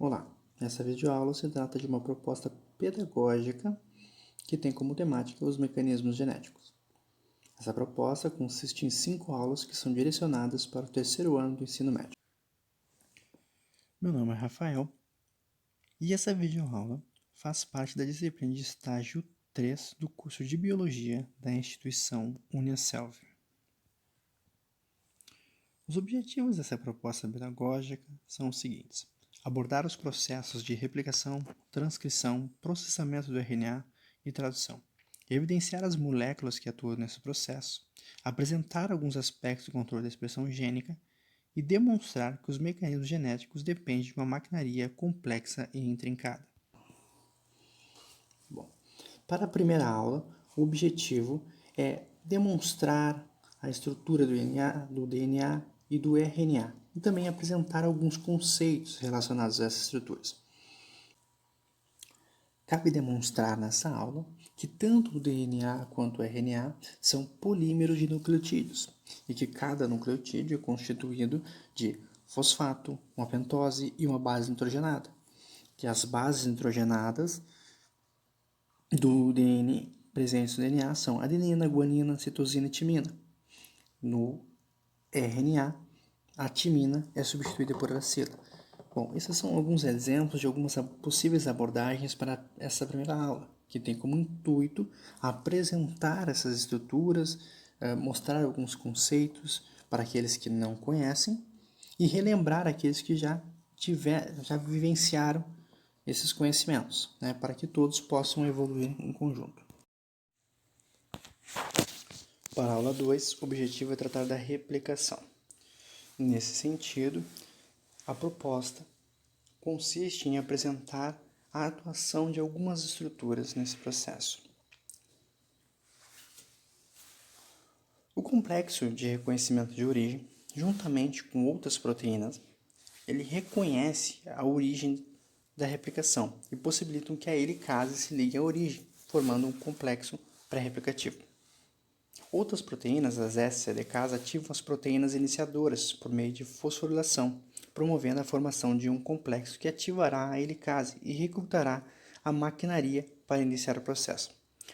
Olá, nessa videoaula se trata de uma proposta pedagógica que tem como temática os mecanismos genéticos. Essa proposta consiste em 5 aulas que são direcionadas para o terceiro ano do ensino médio. Meu nome é Rafael e essa videoaula faz parte da disciplina de estágio 3 do curso de Biologia da instituição Uniaselv. Os objetivos dessa proposta pedagógica são os seguintes: abordar os processos de replicação, transcrição, processamento do RNA e tradução, evidenciar as moléculas que atuam nesse processo, apresentar alguns aspectos do controle da expressão gênica e demonstrar que os mecanismos genéticos dependem de uma maquinaria complexa e intrincada. Bom, para a primeira aula, o objetivo é demonstrar a estrutura do DNA e do RNA, e também apresentar alguns conceitos relacionados a essas estruturas. Cabe demonstrar nessa aula que tanto o DNA quanto o RNA são polímeros de nucleotídeos e que cada nucleotídeo é constituído de fosfato, uma pentose e uma base nitrogenada. Que as bases nitrogenadas do DNA presentes no DNA são adenina, guanina, citosina e timina. No RNA, a timina é substituída por aracila. Bom, esses são alguns exemplos de algumas possíveis abordagens para essa primeira aula, que tem como intuito apresentar essas estruturas, mostrar alguns conceitos para aqueles que não conhecem e relembrar aqueles que já vivenciaram esses conhecimentos, né, para que todos possam evoluir em conjunto. Para a aula 2, o objetivo é tratar da replicação. Nesse sentido, a proposta consiste em apresentar a atuação de algumas estruturas nesse processo. O complexo de reconhecimento de origem, juntamente com outras proteínas, ele reconhece a origem da replicação e possibilitam que a helicase se ligue à origem, formando um complexo pré-replicativo. Outras proteínas, as SCDKs, ativam as proteínas iniciadoras por meio de fosforilação, promovendo a formação de um complexo que ativará a helicase e recrutará a maquinaria para iniciar o processo.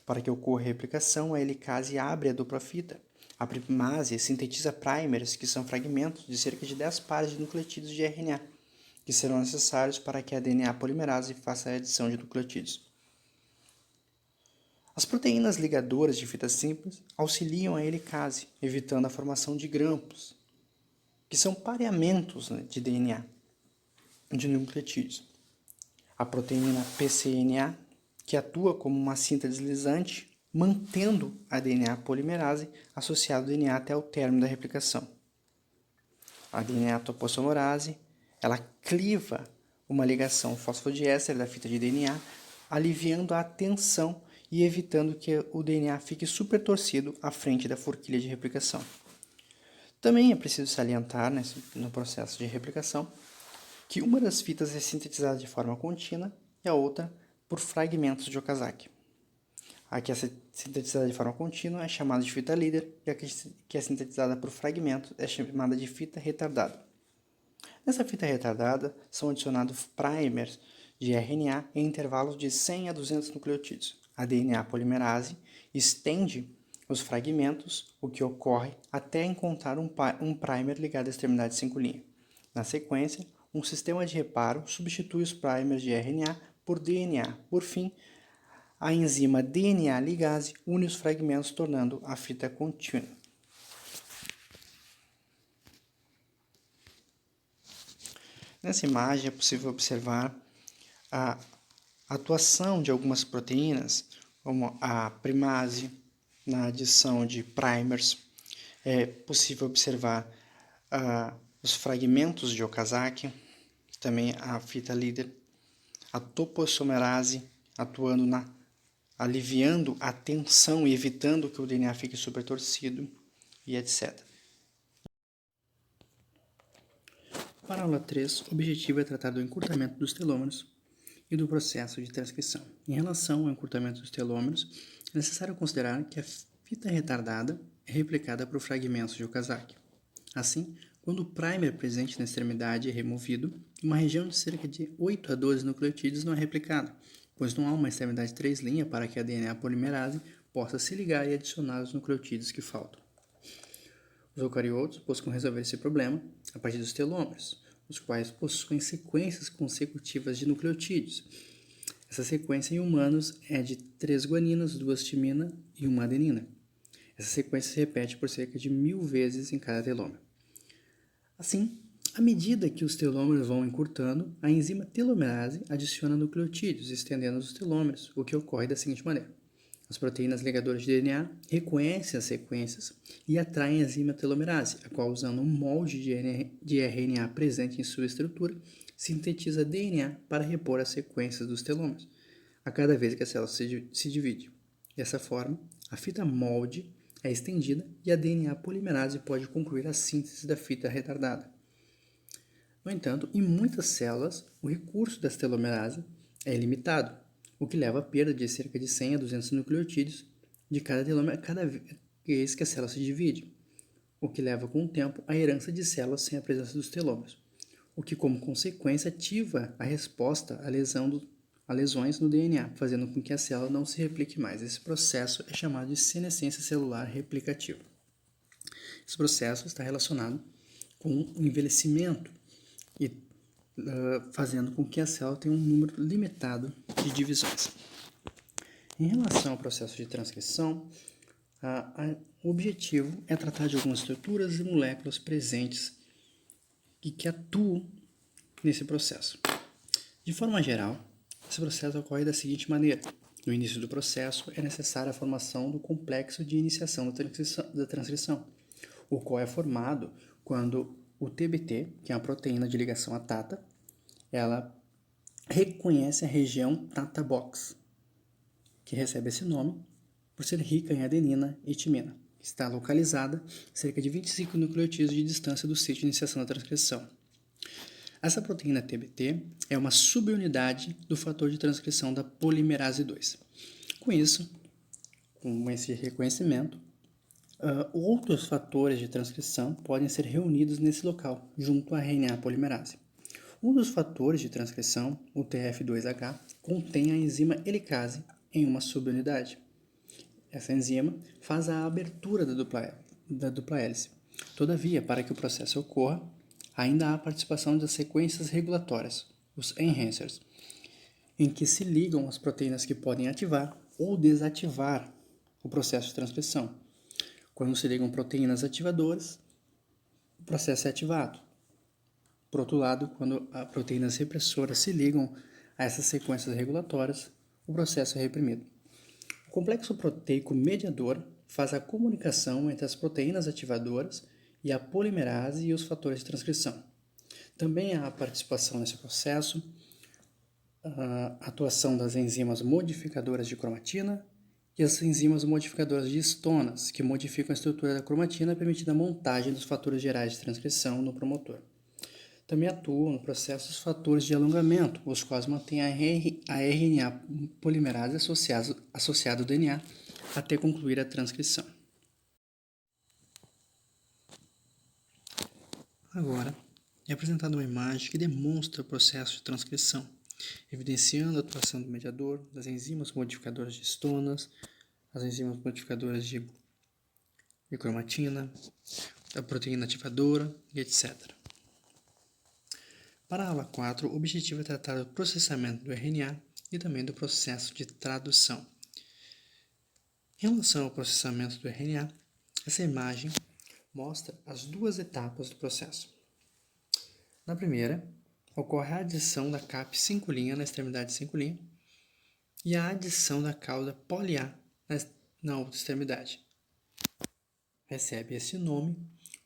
Para que ocorra a replicação, a helicase abre a dupla fita. A primase sintetiza primers, que são fragmentos de cerca de 10 pares de nucleotídeos de RNA, que serão necessários para que a DNA polimerase faça a adição de nucleotídeos. As proteínas ligadoras de fita simples auxiliam a helicase, evitando a formação de grampos, que são pareamentos de DNA, de nucleotídeos. A proteína pCNA, que atua como uma cinta deslizante, mantendo a DNA polimerase associado ao DNA até o término da replicação. A DNA topoisomerase, ela cliva uma ligação fosfodiéster da fita de DNA, aliviando a tensão e evitando que o DNA fique supertorcido à frente da forquilha de replicação. Também é preciso salientar, no processo de replicação, que uma das fitas é sintetizada de forma contínua e a outra por fragmentos de Okazaki. A que é sintetizada de forma contínua é chamada de fita líder e a que é sintetizada por fragmentos é chamada de fita retardada. Nessa fita retardada são adicionados primers de RNA em intervalos de 100 a 200 nucleotídeos. A DNA polimerase estende os fragmentos, o que ocorre até encontrar um primer ligado à extremidade 5'. Na sequência, um sistema de reparo substitui os primers de RNA por DNA. Por fim, a enzima DNA ligase une os fragmentos, tornando a fita contínua. Nessa imagem é possível observar a atuação de algumas proteínas, como a primase, na adição de primers. É possível observar os fragmentos de Okazaki, também a fita líder, a topoisomerase atuando aliviando a tensão e evitando que o DNA fique supertorcido e etc. Para a aula 3, o objetivo é tratar do encurtamento dos telômeros e do processo de transcrição. Em relação ao encurtamento dos telômeros, é necessário considerar que a fita retardada é replicada por fragmentos de Okazaki. Assim, Quando o primer presente na extremidade é removido, uma região de cerca de 8 a 12 nucleotídeos não é replicada, pois não há uma extremidade 3' para que a DNA polimerase possa se ligar e adicionar os nucleotídeos que faltam. Os eucariotos buscam resolver esse problema a partir dos telômeros, os quais possuem sequências consecutivas de nucleotídeos. Essa sequência em humanos é de 3 guaninas, 2 timina e 1 adenina. Essa sequência se repete por cerca de 1000 vezes em cada telômero. Assim, à medida que os telômeros vão encurtando, a enzima telomerase adiciona nucleotídeos, estendendo os telômeros, o que ocorre da seguinte maneira. As proteínas ligadoras de DNA reconhecem as sequências e atraem a enzima telomerase, a qual, usando um molde de RNA presente em sua estrutura, sintetiza DNA para repor as sequências dos telômeros, a cada vez que a célula se divide. Dessa forma, a fita molde é estendida e a DNA polimerase pode concluir a síntese da fita retardada. No entanto, em muitas células, o recurso das telomerase é limitado, o que leva à perda de cerca de 100 a 200 nucleotídeos de cada telômero cada vez que a célula se divide, o que leva com o tempo à herança de células sem a presença dos telômeros, o que como consequência ativa a resposta a lesões no DNA, fazendo com que a célula não se replique mais. Esse processo é chamado de senescência celular replicativa. Esse processo está relacionado com o envelhecimento e fazendo com que a célula tenha um número limitado de divisões. Em relação ao processo de transcrição, o objetivo é tratar de algumas estruturas e moléculas presentes e que atuam nesse processo. De forma geral, esse processo ocorre da seguinte maneira. No início do processo, é necessária a formação do complexo de iniciação da transcrição, o qual é formado quando o TBT, que é a proteína de ligação à TATA, ela reconhece a região TATA box, que recebe esse nome por ser rica em adenina e timina. Está localizada a cerca de 25 nucleotídeos de distância do sítio de iniciação da transcrição. Essa proteína TBT é uma subunidade do fator de transcrição da polimerase 2. Com isso, com esse reconhecimento, outros fatores de transcrição podem ser reunidos nesse local, junto à RNA polimerase. Um dos fatores de transcrição, o TF2H, contém a enzima helicase em uma subunidade. Essa enzima faz a abertura da dupla hélice. Todavia, para que o processo ocorra, ainda há a participação das sequências regulatórias, os enhancers, em que se ligam as proteínas que podem ativar ou desativar o processo de transcrição. Quando se ligam proteínas ativadoras, o processo é ativado. Por outro lado, quando as proteínas repressoras se ligam a essas sequências regulatórias, o processo é reprimido. O complexo proteico mediador faz a comunicação entre as proteínas ativadoras e a polimerase e os fatores de transcrição. Também há a participação nesse processo, a atuação das enzimas modificadoras de cromatina e as enzimas modificadoras de histonas, que modificam a estrutura da cromatina, permitindo a montagem dos fatores gerais de transcrição no promotor. Também atuam no processo os fatores de alongamento, os quais mantêm a RNA polimerase associado ao DNA até concluir a transcrição. Agora, é apresentada uma imagem que demonstra o processo de transcrição, evidenciando a atuação do mediador, das enzimas modificadoras de histonas, as enzimas modificadoras de cromatina, a proteína ativadora e etc. Para a aula 4, o objetivo é tratar do processamento do RNA e também do processo de tradução. Em relação ao processamento do RNA, essa imagem mostra as duas etapas do processo. Na primeira, ocorre a adição da cap 5' na extremidade 5' e a adição da cauda poli-A na outra extremidade. Recebe esse nome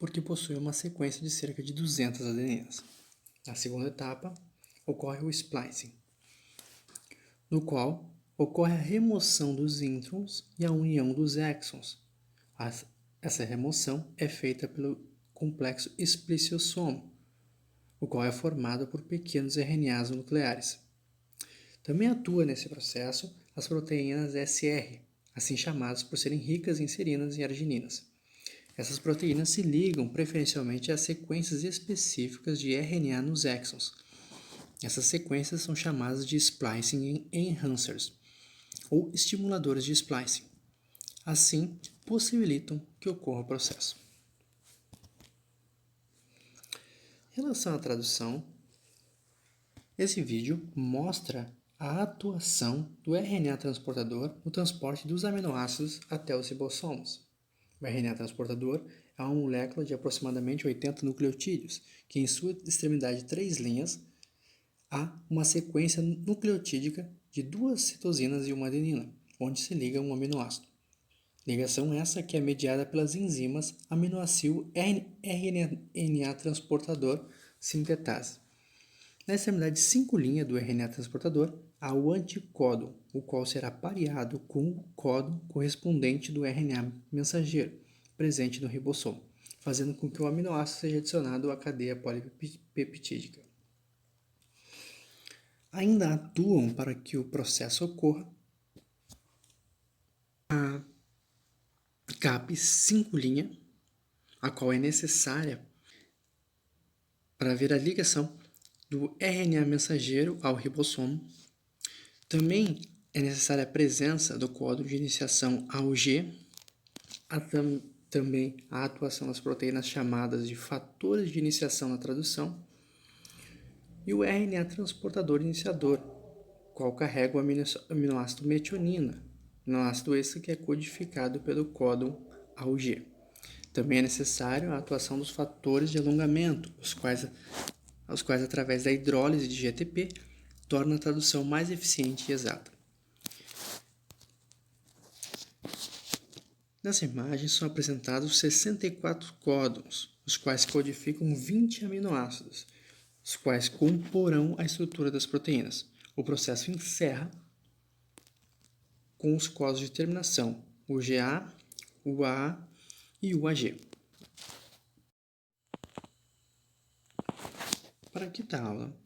porque possui uma sequência de cerca de 200 adeninas. Na segunda etapa, ocorre o splicing, no qual ocorre a remoção dos introns e a união dos exons. Essa remoção é feita pelo complexo espliciosomo, o qual é formado por pequenos RNAs nucleares. Também atua nesse processo as proteínas SR, assim chamadas por serem ricas em serinas e argininas. Essas proteínas se ligam preferencialmente a sequências específicas de RNA nos exons. Essas sequências são chamadas de splicing enhancers, ou estimuladores de splicing. Assim, possibilitam que ocorra o processo. Em relação à tradução, esse vídeo mostra a atuação do RNA transportador no transporte dos aminoácidos até os ribossomos. O RNA transportador é uma molécula de aproximadamente 80 nucleotídeos, que em sua extremidade 3 linhas há uma sequência nucleotídica de 2 citosinas e uma adenina, onde se liga um aminoácido. Ligação essa que é mediada pelas enzimas aminoácido RNA transportador sintetase. Na extremidade 5' do RNA transportador, há o anticódon, o qual será pareado com o códon correspondente do RNA mensageiro, presente no ribossomo, fazendo com que o aminoácido seja adicionado à cadeia polipeptídica. Ainda atuam para que o processo ocorra a CAP 5', a qual é necessária para ver a ligação do RNA mensageiro ao ribossomo. Também é necessária a presença do códon de iniciação AUG, também a atuação das proteínas chamadas de fatores de iniciação na tradução, e o RNA transportador iniciador, qual carrega o aminoácido metionina, aminoácido esse que é codificado pelo códon AUG. Também é necessário a atuação dos fatores de alongamento, os quais através da hidrólise de GTP, torna a tradução mais eficiente e exata. Nessa imagem são apresentados 64 códons, os quais codificam 20 aminoácidos, os quais comporão a estrutura das proteínas. O processo encerra com os códons de terminação, o GA, o AA e o AG. Para a quinta aula,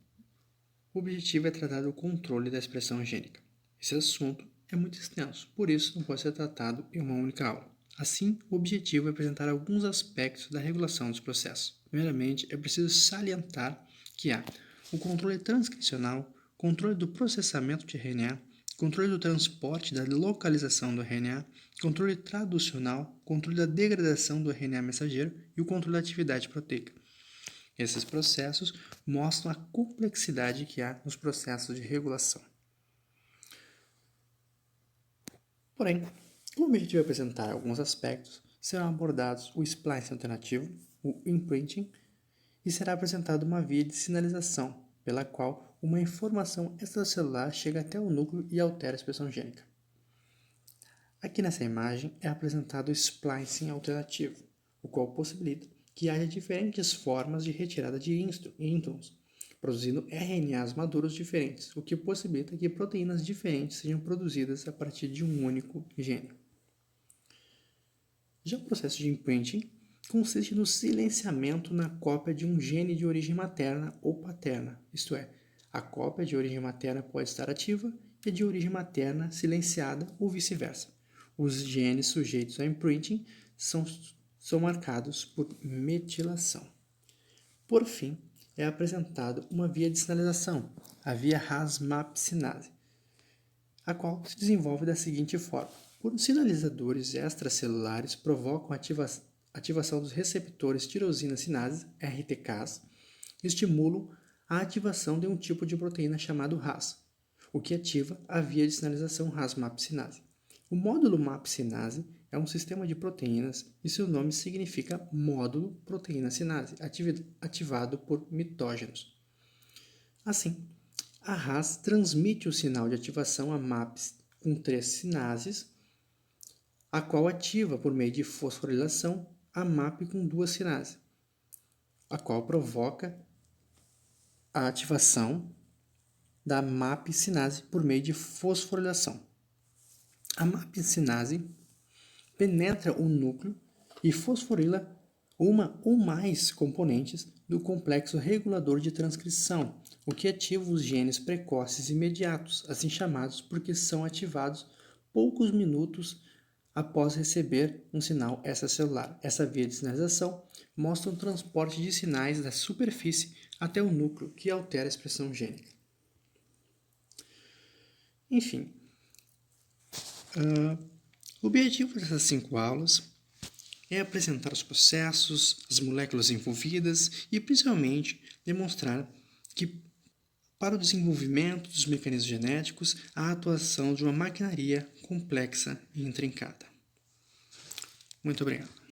o objetivo é tratar do controle da expressão gênica. Esse assunto é muito extenso, por isso não pode ser tratado em uma única aula. Assim, o objetivo é apresentar alguns aspectos da regulação dos processos. Primeiramente, é preciso salientar que há o controle transcricional, controle do processamento de RNA, controle do transporte e da localização do RNA, controle traducional, controle da degradação do RNA mensageiro e o controle da atividade proteica. Esses processos mostram a complexidade que há nos processos de regulação. Porém, como o objetivo é apresentar alguns aspectos, serão abordados o splicing alternativo, o imprinting, e será apresentada uma via de sinalização, pela qual uma informação extracelular chega até o núcleo e altera a expressão gênica. Aqui nessa imagem é apresentado o splicing alternativo, o qual possibilita que haja diferentes formas de retirada de introns, produzindo RNAs maduros diferentes, o que possibilita que proteínas diferentes sejam produzidas a partir de um único gene. Já o processo de imprinting consiste no silenciamento na cópia de um gene de origem materna ou paterna, isto é, a cópia de origem materna pode estar ativa e a de origem materna silenciada ou vice-versa. Os genes sujeitos a imprinting são marcados por metilação. Por fim, é apresentado uma via de sinalização, a via Ras-MAP-sinase, a qual se desenvolve da seguinte forma. Por sinalizadores extracelulares provocam a ativação dos receptores tirosina sinase, RTKs, e estimulam a ativação de um tipo de proteína chamado Ras, o que ativa a via de sinalização Ras-MAP-sinase. O módulo MAP-sinase é um sistema de proteínas e seu nome significa módulo proteína-sinase, ativado por mitógenos. Assim, a Ras transmite o sinal de ativação a MAPs com 3 sinases, a qual ativa por meio de fosforilação a MAP com 2 sinases, a qual provoca a ativação da MAP-sinase por meio de fosforilação. A MAP-sinase penetra o núcleo e fosforila uma ou mais componentes do complexo regulador de transcrição, o que ativa os genes precoces imediatos, assim chamados porque são ativados poucos minutos após receber um sinal extracelular. Essa via de sinalização mostra o transporte de sinais da superfície até o núcleo, que altera a expressão gênica. Enfim, o objetivo dessas 5 aulas é apresentar os processos, as moléculas envolvidas e, principalmente, demonstrar que, para o desenvolvimento dos mecanismos genéticos, há a atuação de uma maquinaria complexa e intrincada. Muito obrigado.